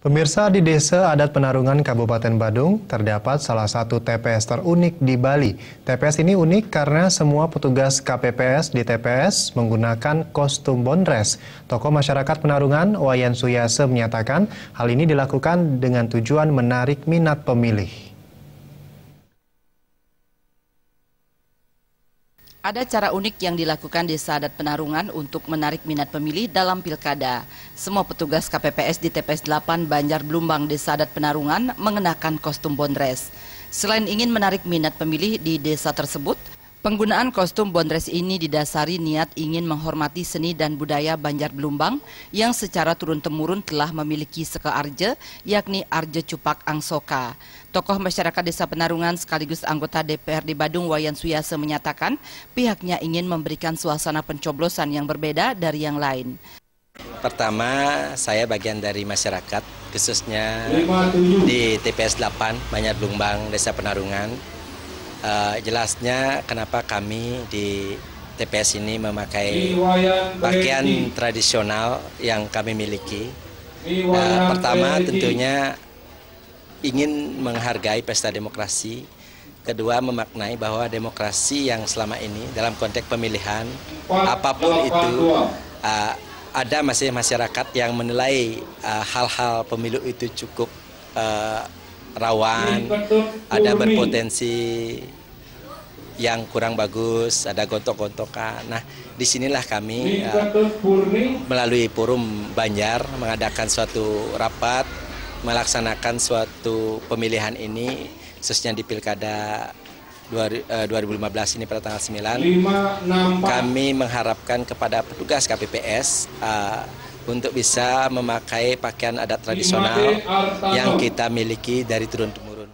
Pemirsa, di Desa Adat Penarungan Kabupaten Badung terdapat salah satu TPS terunik di Bali. TPS ini unik karena semua petugas KPPS di TPS menggunakan kostum bondres. Tokoh masyarakat Penarungan, Wayan Suyase, menyatakan hal ini dilakukan dengan tujuan menarik minat pemilih. Ada cara unik yang dilakukan Desa Adat Penarungan untuk menarik minat pemilih dalam pilkada. Semua petugas KPPS di TPS 8 Banjar Blumbang Desa Adat Penarungan mengenakan kostum bondres. Selain ingin menarik minat pemilih di desa tersebut, penggunaan kostum bondres ini didasari niat ingin menghormati seni dan budaya Banjar Blumbang yang secara turun-temurun telah memiliki seke arje, yakni Arje Cupak Angsoka. Tokoh masyarakat Desa Penarungan sekaligus anggota DPRD Badung, Wayan Suyase, menyatakan pihaknya ingin memberikan suasana pencoblosan yang berbeda dari yang lain. Pertama, saya bagian dari masyarakat, khususnya di TPS 8 Banjar Blumbang Desa Penarungan. Jelasnya kenapa kami di TPS ini memakai pakaian tradisional yang kami miliki. Pertama tentunya ingin menghargai pesta demokrasi. Kedua, memaknai bahwa demokrasi yang selama ini dalam konteks pemilihan apapun itu ada masih masyarakat yang menilai hal-hal pemilu itu cukup rawan, ada berpotensi yang kurang bagus, ada gontok-gontokan. Nah, disinilah kami melalui Forum Banjar mengadakan suatu rapat, melaksanakan suatu pemilihan ini, khususnya di Pilkada 2015 ini pada tanggal 9. Kami mengharapkan kepada petugas KPPS untuk bisa memakai pakaian adat tradisional yang kita miliki dari turun-temurun.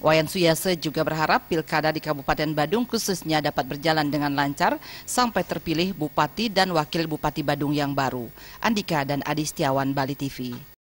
Wayan Suyase juga berharap pilkada di Kabupaten Badung khususnya dapat berjalan dengan lancar sampai terpilih Bupati dan Wakil Bupati Badung yang baru. Andika dan Adi Setiawan, Bali TV.